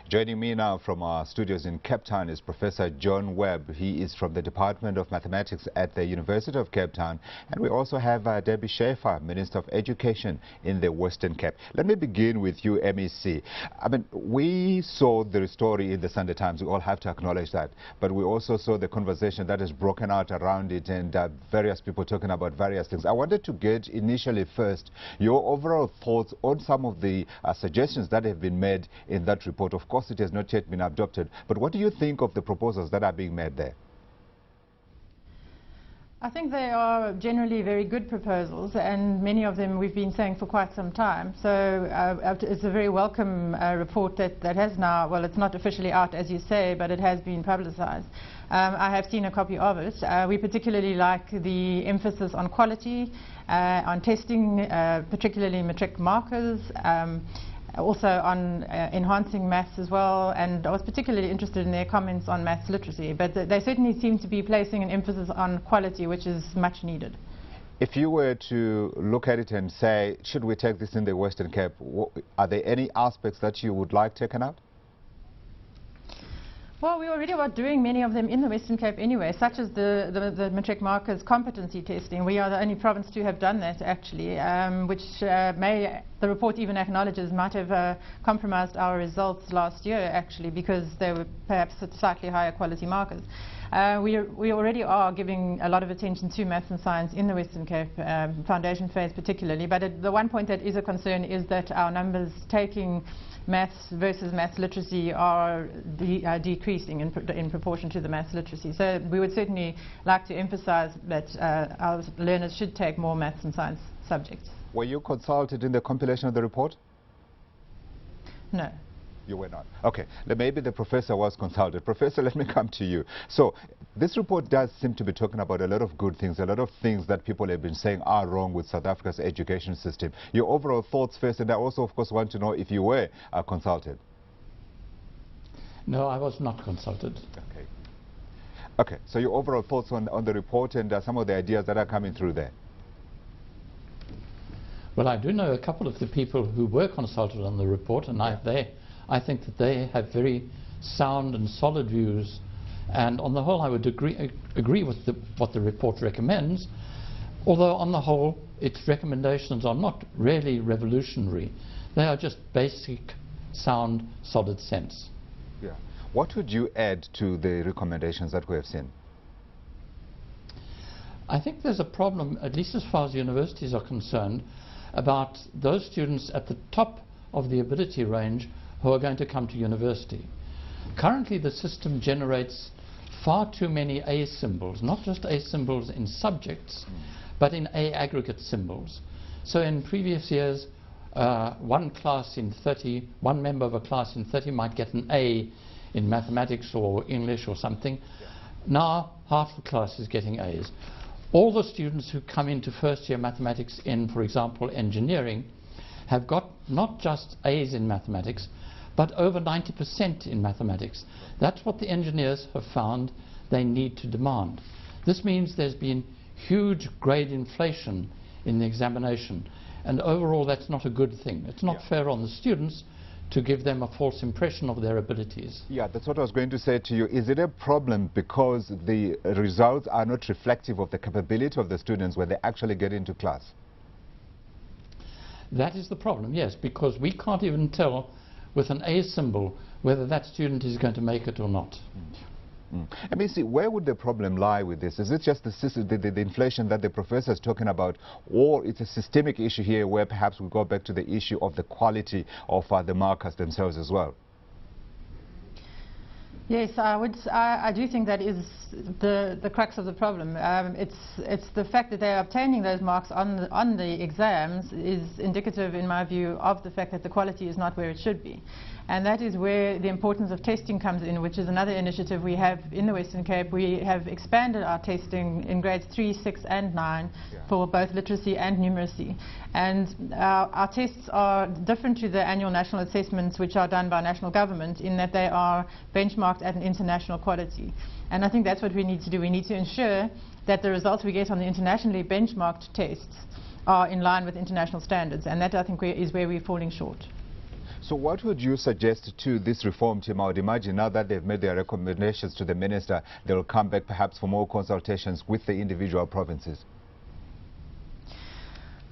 Joining me now from our studios in Cape Town is Professor John Webb. He is from the Department of Mathematics at the University of Cape Town. And we also have Debbie Schafer, Minister of Education in the Western Cape. Let me begin with you, MEC. I mean, we saw the story in the Sunday Times. We all have to acknowledge that. But we also saw the conversation that is broken out around it and various people talking about various things. I wanted to get initially first your overall thoughts on some of the suggestions that have been made in that report. Of course, it has not yet been adopted, but what do you think of the proposals that are being made there? I think they are generally very good proposals, and many of them we've been saying for quite some time. So it's a very welcome report that has now, well, it's not officially out as you say, but it has been publicized. I have seen a copy of it. We particularly like the emphasis on quality, on testing, particularly matric markers, also on enhancing maths as well, and I was particularly interested in their comments on maths literacy, but they certainly seem to be placing an emphasis on quality, which is much needed. If you were to look at it and say, should we take this in the Western Cape, are there any aspects that you would like taken out? Well, we already are doing many of them in the Western Cape anyway, such as the matric markers competency testing. We are the only province to have done that, actually, which the report even acknowledges might have compromised our results last year, actually, because they were perhaps at slightly higher quality markers. We already are giving a lot of attention to maths and science in the Western Cape, foundation phase particularly, but the one point that is a concern is that our numbers taking maths versus maths literacy are decreasing in proportion to the maths literacy. So we would certainly like to emphasize that our learners should take more maths and science subjects. Were you consulted in the compilation of the report? No. You were not. Okay, maybe the professor was consulted. Professor, let me come to you. So this report does seem to be talking about a lot of good things, a lot of things that people have been saying are wrong with South Africa's education system. Your overall thoughts first, and I also, of course, want to know if you were consulted. No, I was not consulted. Okay. Okay, so your overall thoughts on the report and some of the ideas that are coming through there. Well, I do know a couple of the people who were consulted on the report, and I think that they have very sound and solid views, and on the whole I would agree with what the report recommends, although on the whole its recommendations are not really revolutionary. They are just basic, sound, solid sense. Yeah. What would you add to the recommendations that we have seen? I think there's a problem, at least as far as universities are concerned, about those students at the top of the ability range who are going to come to university. Currently the system generates far too many A symbols, not just A symbols in subjects, but in A aggregate symbols. So in previous years, one member of a class in 30 might get an A in mathematics or English or something. Yeah. Now half the class is getting A's. All the students who come into first year mathematics in, for example, engineering, have got not just A's in mathematics, but over 90% in mathematics. That's what the engineers have found they need to demand. This means there's been huge grade inflation in the examination, and overall that's not a good thing. It's not fair on the students to give them a false impression of their abilities. Yeah, that's what I was going to say to you. Is it a problem because the results are not reflective of the capability of the students when they actually get into class? That is the problem, yes, because we can't even tell with an A symbol whether that student is going to make it or not. I mean, see, where would the problem lie with this? Is it just the inflation that the professor is talking about, or it's a systemic issue here where perhaps we go back to the issue of the quality of the markers themselves as well? Yes, I do think that is the crux of the problem. It's the fact that they're obtaining those marks on the exams is indicative, in my view, of the fact that the quality is not where it should be. And that is where the importance of testing comes in, which is another initiative we have in the Western Cape. We have expanded our testing in grades 3, 6 and 9 for both literacy and numeracy. And our tests are different to the annual national assessments which are done by national government in that they are benchmarked at an international quality. And I think that's what we need to do. We need to ensure that the results we get on the internationally benchmarked tests are in line with international standards, and that I think is where we're falling short. So what would you suggest to this reform team? I would imagine now that they've made their recommendations to the minister, they will come back perhaps for more consultations with the individual provinces.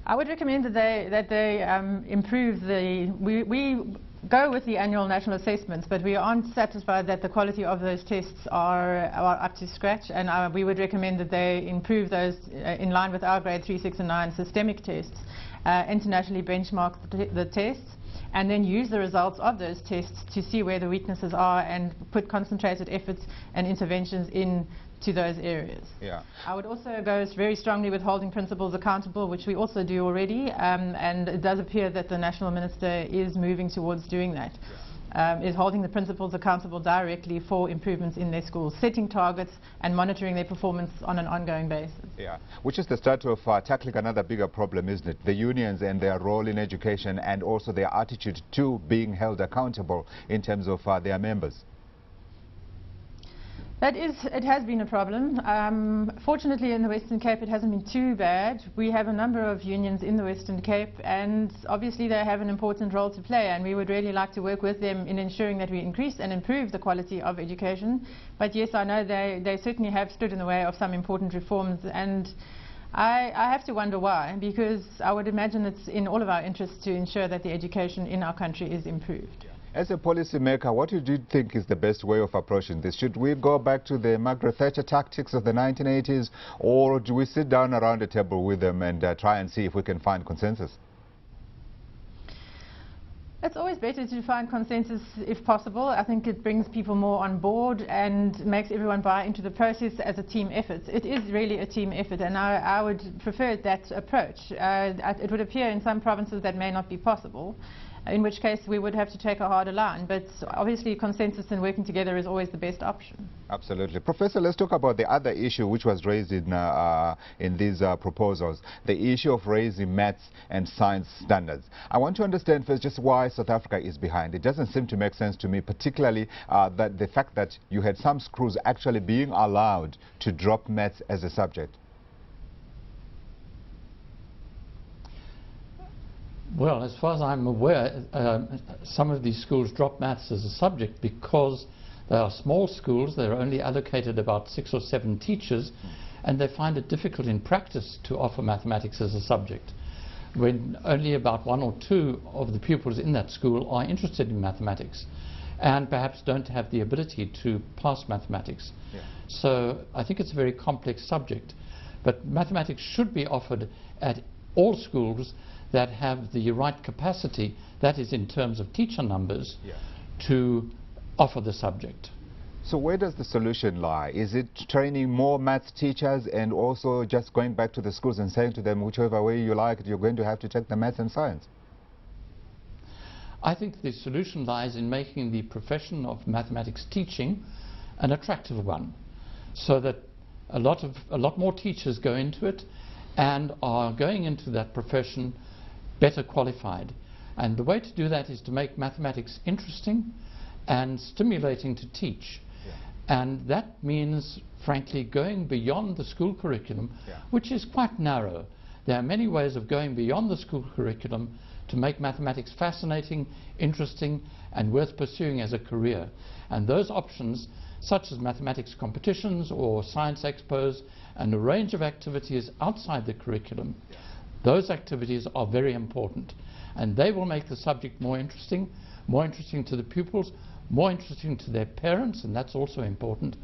I would recommend that they improve the. We go with the annual national assessments, but we aren't satisfied that the quality of those tests are up to scratch, and we would recommend that they improve those in line with our grade 3, 6 and 9 systemic tests, internationally benchmark the tests, and then use the results of those tests to see where the weaknesses are and put concentrated efforts and interventions into those areas. Yeah. I would also go very strongly with holding principals accountable, which we also do already, and it does appear that the National Minister is moving towards doing that. Is holding the principals accountable directly for improvements in their schools, setting targets and monitoring their performance on an ongoing basis. Yeah, which is the start of tackling another bigger problem, isn't it? The unions and their role in education, and also their attitude to being held accountable in terms of their members. It has been a problem. Fortunately, in the Western Cape, it hasn't been too bad. We have a number of unions in the Western Cape, and obviously they have an important role to play, and we would really like to work with them in ensuring that we increase and improve the quality of education. But yes, I know they certainly have stood in the way of some important reforms, and I have to wonder why, because I would imagine it's in all of our interests to ensure that the education in our country is improved. As a policymaker, what do you think is the best way of approaching this? Should we go back to the Margaret Thatcher tactics of the 1980s, or do we sit down around a table with them and try and see if we can find consensus? It's always better to find consensus if possible. I think it brings people more on board and makes everyone buy into the process as a team effort. It is really a team effort, and I would prefer that approach. It would appear in some provinces that may not be possible, in which case we would have to take a harder line. But obviously consensus and working together is always the best option. Absolutely. Professor, let's talk about the other issue which was raised in these proposals, the issue of raising maths and science standards. I want to understand first just why South Africa is behind. It doesn't seem to make sense to me, particularly that the fact that you had some schools actually being allowed to drop maths as a subject. Well, as far as I'm aware, some of these schools drop maths as a subject because they are small schools. They're only allocated about 6 or 7 teachers, and they find it difficult in practice to offer mathematics as a subject, when only about 1 or 2 of the pupils in that school are interested in mathematics and perhaps don't have the ability to pass mathematics. Yeah. So I think it's a very complex subject, but mathematics should be offered at all schools that have the right capacity, that is in terms of teacher numbers, to offer the subject. So where does the solution lie? Is it training more maths teachers and also just going back to the schools and saying to them, whichever way you like it, you're going to have to take the maths and science? I think the solution lies in making the profession of mathematics teaching an attractive one, so that a lot more teachers go into it and are going into that profession better qualified. And the way to do that is to make mathematics interesting and stimulating to teach. And that means, frankly, going beyond the school curriculum, which is quite narrow. There are many ways of going beyond the school curriculum to make mathematics fascinating, interesting, and worth pursuing as a career. And those options, such as mathematics competitions or science expos and a range of activities outside the curriculum, those activities are very important, and they will make the subject more interesting to the pupils, more interesting to their parents, and that's also important,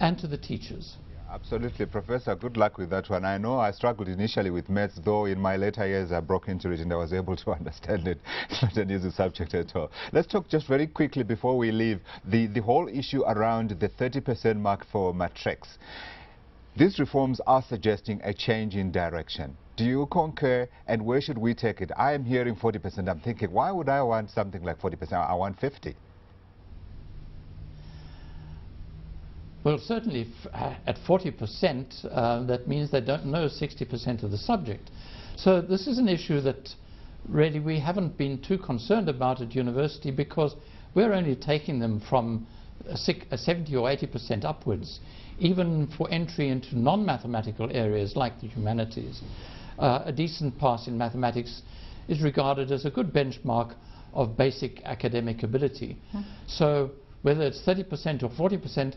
and to the teachers. Absolutely, Professor. Good luck with that one. I know I struggled initially with maths, though in my later years I broke into it and I was able to understand it. It's not an easy subject at all. Let's talk just very quickly before we leave the whole issue around the 30% mark for matrics. These reforms are suggesting a change in direction. Do you concur, and where should we take it? I am hearing 40%. I'm thinking, why would I want something like 40%? I want 50%. Well, certainly at 40%, that means they don't know 60% of the subject. So this is an issue that really we haven't been too concerned about at university, because we're only taking them from 70 or 80% upwards, even for entry into non-mathematical areas like the humanities. A decent pass in mathematics is regarded as a good benchmark of basic academic ability. So whether it's 30% or 40%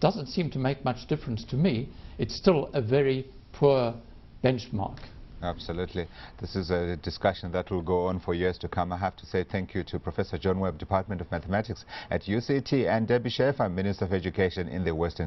doesn't seem to make much difference to me. It's still a very poor benchmark. Absolutely. This is a discussion that will go on for years to come. I have to say thank you to Professor John Webb, Department of Mathematics at UCT, and Debbie Schafer, Minister of Education in the Western Cape.